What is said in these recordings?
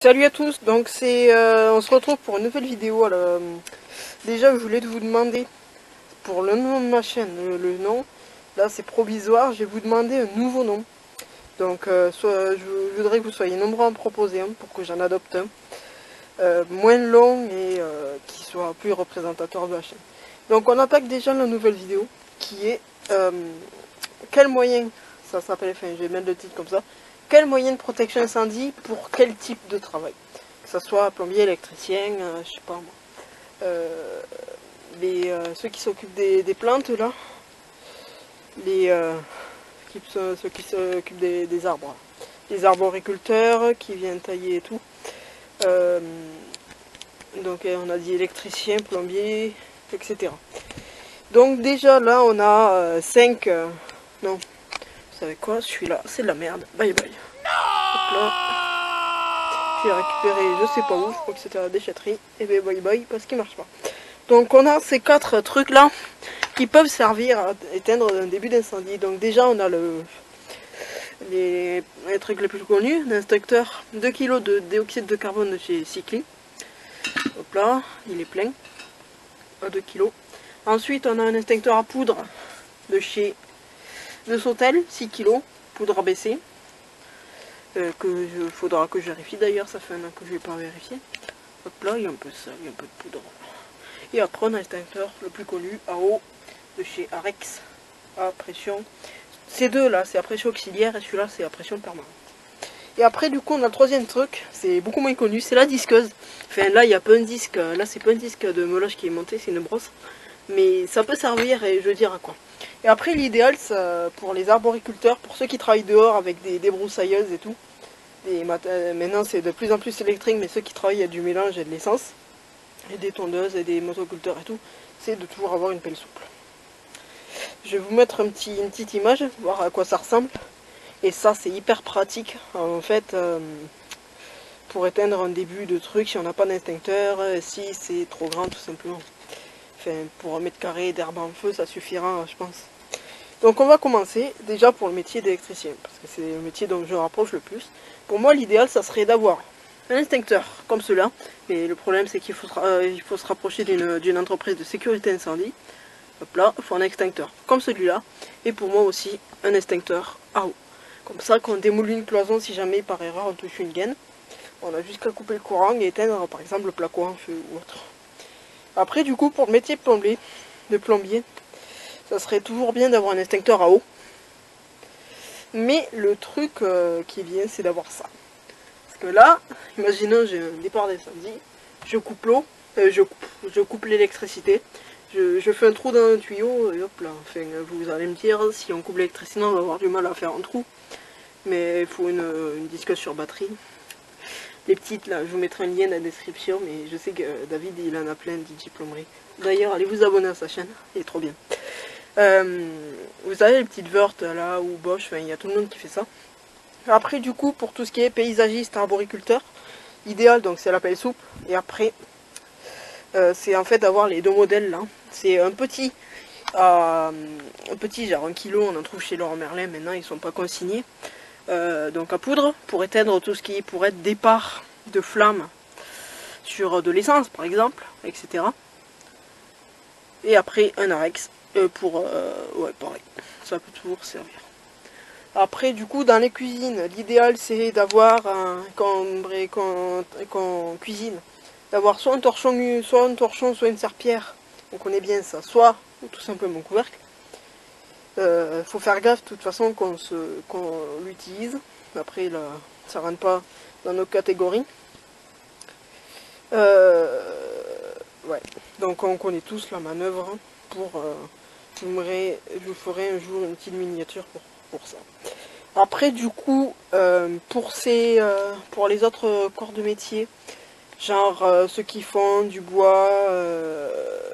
Salut à tous, donc on se retrouve pour une nouvelle vidéo. Alors, déjà je voulais vous demander pour le nom de ma chaîne, le nom, là c'est provisoire, je vais vous demander un nouveau nom. Donc je voudrais que vous soyez nombreux à me proposer un pour que j'en adopte un. Moins long et qui soit plus représentateur de la chaîne. Donc on attaque déjà la nouvelle vidéo qui est quel moyen, ça s'appelle, enfin je vais mettre le titre comme ça, quel moyen de protection incendie pour quel type de travail, que ce soit plombier, électricien, je sais pas moi, ceux qui s'occupent des plantes là, ceux qui s'occupent des arbres, les arboriculteurs qui viennent tailler et tout. Donc on a dit électricien, plombier, etc. Donc déjà là on a 5... non, vous savez quoi, celui-là c'est de la merde. Bye bye. Hop là. Je l'ai récupéré je sais pas où, je crois que c'était à la déchetterie. Et bien bye bye parce qu'il marche pas. Donc on a ces 4 trucs là qui peuvent servir à éteindre un début d'incendie. Donc déjà on a les trucs les plus connus, l'inspecteur 2 kg de dioxyde de carbone de chez Cycli. Hop là, il est plein, à 2 kg. Ensuite, on a un extincteur à poudre de chez De Sautel, 6 kg, poudre ABC. Faudra que je vérifie d'ailleurs, ça fait un an que je n'ai pas vérifié. Hop là, il y a un peu ça, il y a un peu de poudre. Et après, on a l'extincteur le plus connu, à eau, de chez Arex, à pression. Ces deux là, c'est à pression auxiliaire et celui-là, c'est à pression permanente. Et après, du coup, on a le troisième truc, c'est beaucoup moins connu, c'est la disqueuse. Enfin, là, il n'y a pas un disque, là, c'est pas un disque de meulage qui est monté, c'est une brosse. Mais ça peut servir, et je veux dire à quoi. Et après, l'idéal, pour les arboriculteurs, pour ceux qui travaillent dehors avec des débroussailleuses et tout, maintenant, c'est de plus en plus électrique, mais ceux qui travaillent avec du mélange et de l'essence, et des tondeuses et des motoculteurs et tout, c'est de toujours avoir une pelle souple. Je vais vous mettre une petite image, voir à quoi ça ressemble. Et ça c'est hyper pratique en fait pour éteindre un début de truc si on n'a pas d'instincteur, si c'est trop grand tout simplement. Enfin pour 1 mètre carré d'herbe en feu ça suffira je pense. Donc on va commencer déjà pour le métier d'électricien parce que c'est le métier dont je rapproche le plus. Pour moi l'idéal ça serait d'avoir un extincteur comme cela, mais le problème c'est qu'il faut se rapprocher d'une entreprise de sécurité incendie. Hop là, il faut un extincteur comme celui-là et pour moi aussi un extincteur à eau. Comme ça, quand on démolit une cloison, si jamais par erreur on touche une gaine, on a juste qu'à couper le courant et éteindre par exemple le placo en feu ou autre. Après, du coup, pour le métier de plombier, ça serait toujours bien d'avoir un extincteur à eau. Mais le truc qui est bien, c'est d'avoir ça. Parce que là, imaginons j'ai un départ d'incendie, je coupe l'eau, je coupe l'électricité, je fais un trou dans un tuyau et hop là. Enfin, vous allez me dire, si on coupe l'électricité, on va avoir du mal à faire un trou. Mais il faut une disqueuse sur batterie. Les petites là, je vous mettrai un lien dans la description, mais je sais que David il en a plein, DJ Plomberie. D'ailleurs, allez vous abonner à sa chaîne, il est trop bien. Vous savez les petites Wörth là, ou Bosch, enfin il y a tout le monde qui fait ça. Après du coup, pour tout ce qui est paysagiste, arboriculteur, idéal donc c'est la pelle souple. Et après, c'est en fait d'avoir les deux modèles là. C'est un petit genre 1 kg, on en trouve chez Leroy Merlin, maintenant ils sont pas consignés. Donc à poudre pour éteindre tout ce qui pourrait être départ de flammes sur de l'essence par exemple, etc. Et après un Arex ouais pareil, ça peut toujours servir. Après du coup dans les cuisines, l'idéal c'est d'avoir quand on cuisine, d'avoir soit un torchon, soit une serpillière, on connaît bien ça, soit tout simplement un couvercle. Faut faire gaffe de toute façon qu'on l'utilise. Après là, ça rentre pas dans nos catégories. Ouais. Donc on connaît tous la manœuvre pour je vous ferai un jour une petite miniature pour ça. Après du coup pour les autres corps de métier, genre ceux qui font du bois,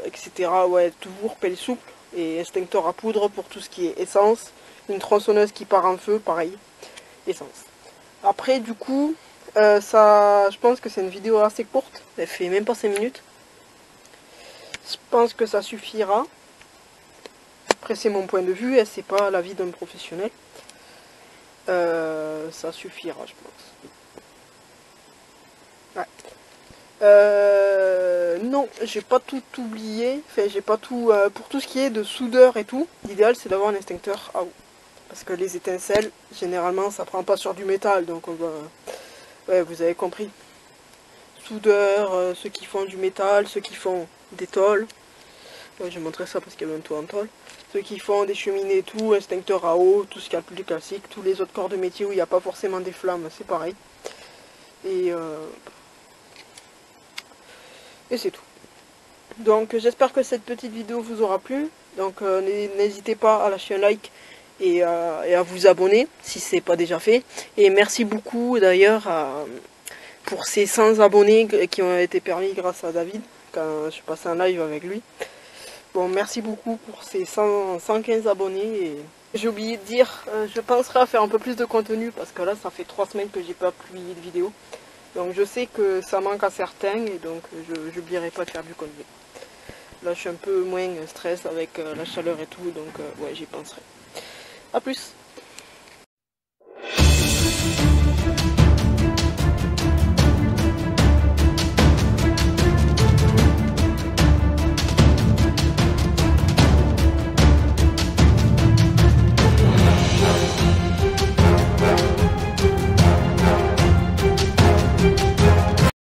etc. Ouais, toujours pelle souple et extincteur à poudre pour tout ce qui est essence. Une tronçonneuse qui part en feu, pareil, essence. Après du coup, je pense que c'est une vidéo assez courte, elle fait même pas 5 minutes. Je pense que ça suffira. Après c'est mon point de vue, et c'est pas l'avis d'un professionnel. Ça suffira je pense. Non, j'ai pas tout oublié. Enfin, j'ai pas tout. Pour tout ce qui est de soudeur et tout, l'idéal c'est d'avoir un extincteur à eau. Parce que les étincelles, généralement, ça prend pas sur du métal. Donc, ouais, vous avez compris. Soudeurs, ceux qui font du métal, ceux qui font des tôles. Ouais, je vais montrer ça parce qu'il y a un toit en tôle. Ceux qui font des cheminées et tout, extincteur à eau, tout ce qui est le plus classique. Tous les autres corps de métier où il n'y a pas forcément des flammes, c'est pareil. Et c'est tout. Donc j'espère que cette petite vidéo vous aura plu. Donc n'hésitez pas à lâcher un like et à vous abonner si ce n'est pas déjà fait. Et merci beaucoup d'ailleurs pour ces 100 abonnés qui ont été permis grâce à David quand je suis passé un live avec lui. Bon, merci beaucoup pour ces 115 abonnés. Et j'ai oublié de dire, je penserai à faire un peu plus de contenu parce que là ça fait 3 semaines que j'ai pas publié de vidéo. Donc je sais que ça manque à certains et donc je n'oublierai pas de faire du contenu. Là je suis un peu moins stress avec la chaleur et tout, donc ouais, j'y penserai. A plus.